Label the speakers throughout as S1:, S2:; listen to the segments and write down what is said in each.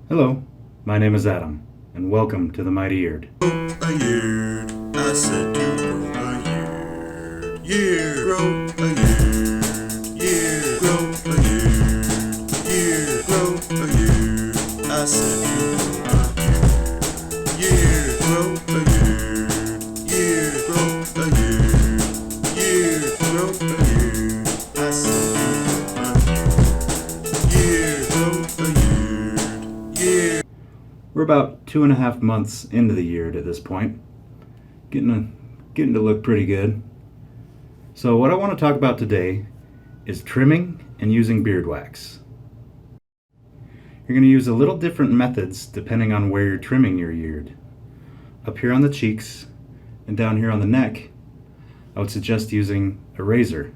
S1: Hello, my name is Adam, and welcome to the Mighty Eared.
S2: A year, I said you grow a year. Year, grow a year. Year, grow a year. Year, grow a year. I said you grow a year. Year, grow a year. Year, grow a year. Year, grow a year. I said you grow a year. Year, grow a year. Year.
S1: We're about 2.5 months into the year at this point, getting to look pretty good. So what I want to talk about today is trimming and using beard wax. You're going to use a little different methods depending on where you're trimming your beard. Up here on the cheeks and down here on the neck, I would suggest using a razor,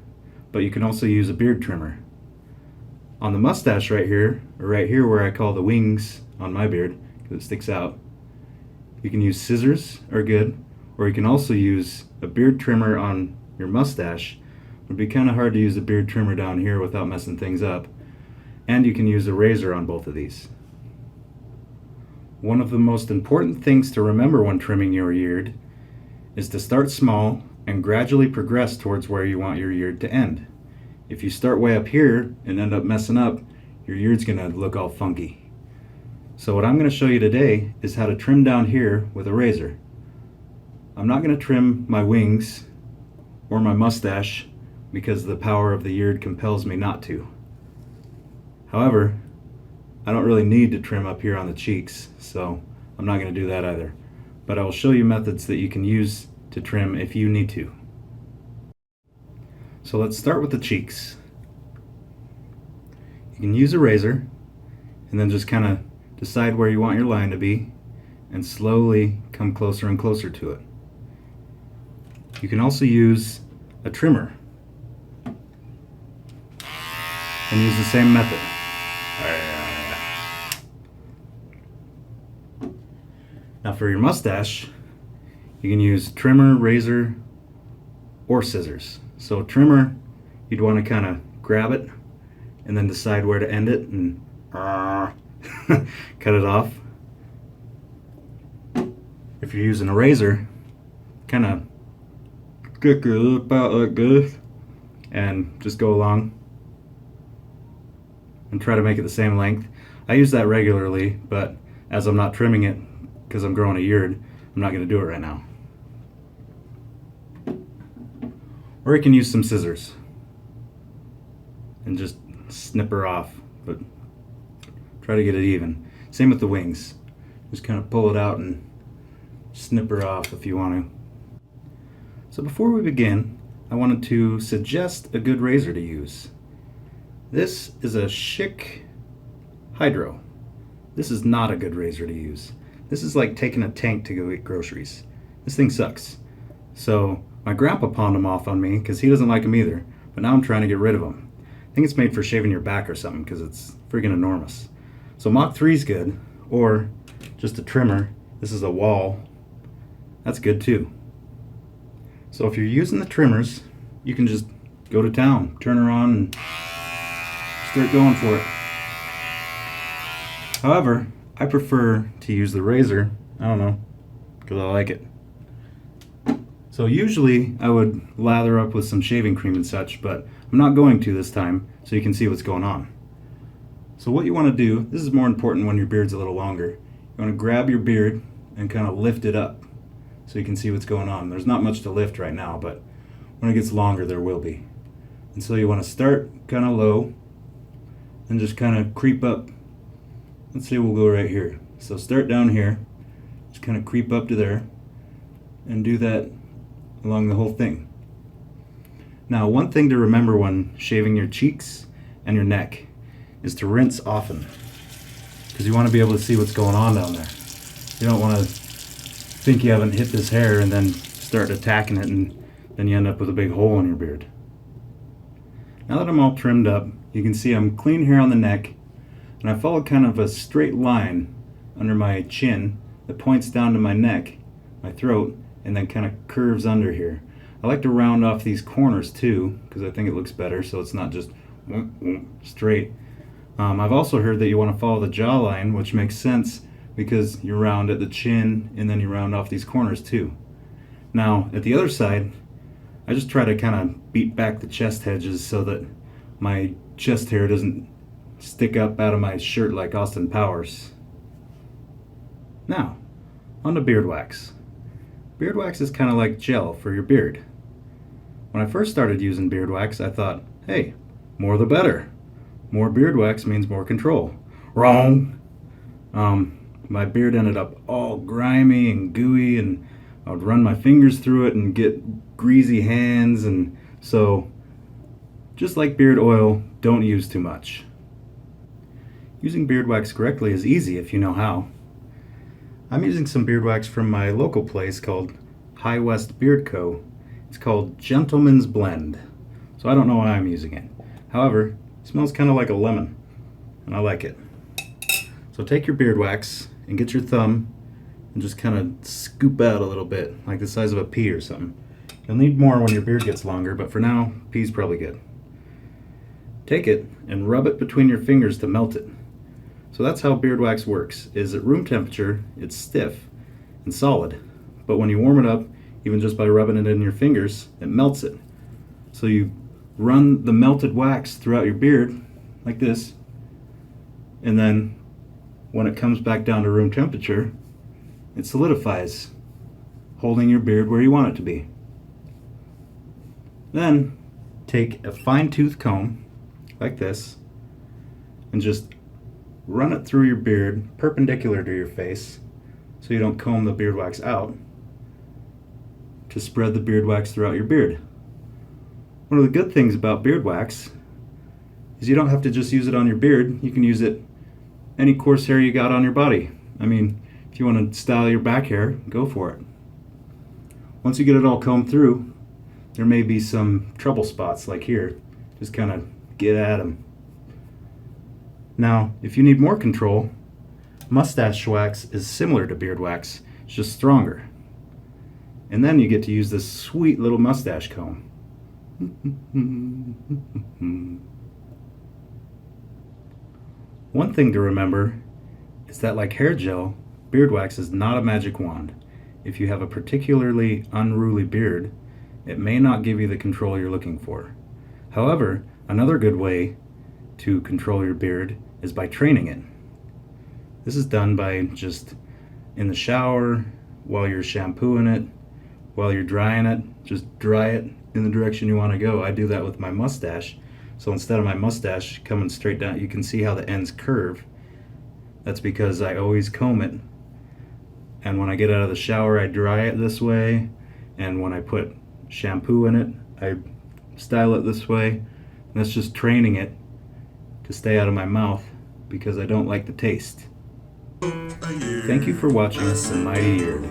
S1: but you can also use a beard trimmer. On the mustache right here, or right here where I call the wings on my beard, because it sticks out, you can use scissors are good, or you can also use a beard trimmer on your mustache. It would be kind of hard to use a beard trimmer down here without messing things up. And you can use a razor on both of these. One of the most important things to remember when trimming your beard is to start small and gradually progress towards where you want your beard to end. If you start way up here and end up messing up, your beard's gonna look all funky. So what I'm going to show you today is how to trim down here with a razor. I'm not going to trim my wings or my mustache because the power of the beard compels me not to. However, I don't really need to trim up here on the cheeks, so I'm not going to do that either. But I will show you methods that you can use to trim if you need to. So let's start with the cheeks. You can use a razor and then just kind of decide where you want your line to be and slowly come closer and closer to it. You can also use a trimmer and use the same method. Now for your mustache, you can use trimmer, razor, or scissors. So trimmer, you'd want to kind of grab it and then decide where to end it and cut it off. If you're using a razor, kind of kick your lip out like this and just go along and try to make it the same length. I use that regularly, but as I'm not trimming it because I'm growing a beard, I'm not going to do it right now. Or you can use some scissors and just snip her off, but try to get it even. Same with the wings. Just kind of pull it out and snip her off if you want to. So before we begin, I wanted to suggest a good razor to use. This is a Schick Hydro. This is not a good razor to use. This is like taking a tank to go get groceries. This thing sucks. So my grandpa pawned them off on me because he doesn't like them either, but now I'm trying to get rid of them. I think it's made for shaving your back or something because it's freaking enormous. So Mach 3 is good, or just a trimmer. This is a wall. That's good too. So if you're using the trimmers, you can just go to town, turn her on, and start going for it. However, I prefer to use the razor, I don't know, because I like it. So usually I would lather up with some shaving cream and such, but I'm not going to this time, so you can see what's going on. So what you want to do, this is more important when your beard's a little longer. You want to grab your beard and kind of lift it up so you can see what's going on. There's not much to lift right now, but when it gets longer there will be. And so you want to start kind of low and just kind of creep up. Let's say we'll go right here. So start down here, just kind of creep up to there and do that along the whole thing. Now, one thing to remember when shaving your cheeks and your neck is to rinse often, because you want to be able to see what's going on down there. You don't want to think you haven't hit this hair and then start attacking it, and then you end up with a big hole in your beard. Now that I'm all trimmed up, you can see I'm clean here on the neck, and I followed kind of a straight line under my chin that points down to my neck, my throat, and then kind of curves under here. I like to round off these corners too, because I think it looks better, so it's not just straight. I've also heard that you want to follow the jawline, which makes sense because you round at the chin and then you round off these corners too. Now, at the other side, I just try to kind of beat back the chest edges so that my chest hair doesn't stick up out of my shirt like Austin Powers. Now, on to beard wax. Beard wax is kind of like gel for your beard. When I first started using beard wax, I thought, hey, more the better. More beard wax means more control. Wrong! My beard ended up all grimy and gooey, and I would run my fingers through it and get greasy hands, and so just like beard oil, don't use too much. Using beard wax correctly is easy if you know how. I'm using some beard wax from my local place called High West Beard Co. It's called Gentleman's Blend, so I don't know why I'm using it. However, it smells kind of like a lemon, and I like it. So take your beard wax and get your thumb and just kind of scoop out a little bit, like the size of a pea or something. You'll need more when your beard gets longer, but for now, pea's probably good. Take it and rub it between your fingers to melt it. So that's how beard wax works, is at room temperature, it's stiff and solid, but when you warm it up, even just by rubbing it in your fingers, it melts it. So you run the melted wax throughout your beard, like this, and then when it comes back down to room temperature, it solidifies, holding your beard where you want it to be. Then take a fine-tooth comb, like this, and just run it through your beard, perpendicular to your face, so you don't comb the beard wax out, to spread the beard wax throughout your beard. One of the good things about beard wax is you don't have to just use it on your beard, you can use it any coarse hair you got on your body. I mean, if you want to style your back hair, go for it. Once you get it all combed through, there may be some trouble spots like here. Just kind of get at them. Now, if you need more control, mustache wax is similar to beard wax, it's just stronger. And then you get to use this sweet little mustache comb. One thing to remember is that, like hair gel, beard wax is not a magic wand. If you have a particularly unruly beard, it may not give you the control you're looking for. However, another good way to control your beard is by training it. This is done by just in the shower, while you're shampooing it, while you're drying it, just dry it in the direction you want to go. I do that with my mustache. So instead of my mustache coming straight down, you can see how the ends curve. That's because I always comb it. And when I get out of the shower, I dry it this way. And when I put shampoo in it, I style it this way. And that's just training it to stay out of my mouth because I don't like the taste. Thank you for watching The Mighty Yeard.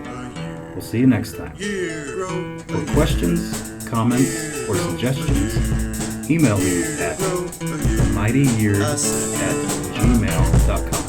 S1: We'll see you next time. For questions, comments, or suggestions, email me at themightyyeard@gmail.com.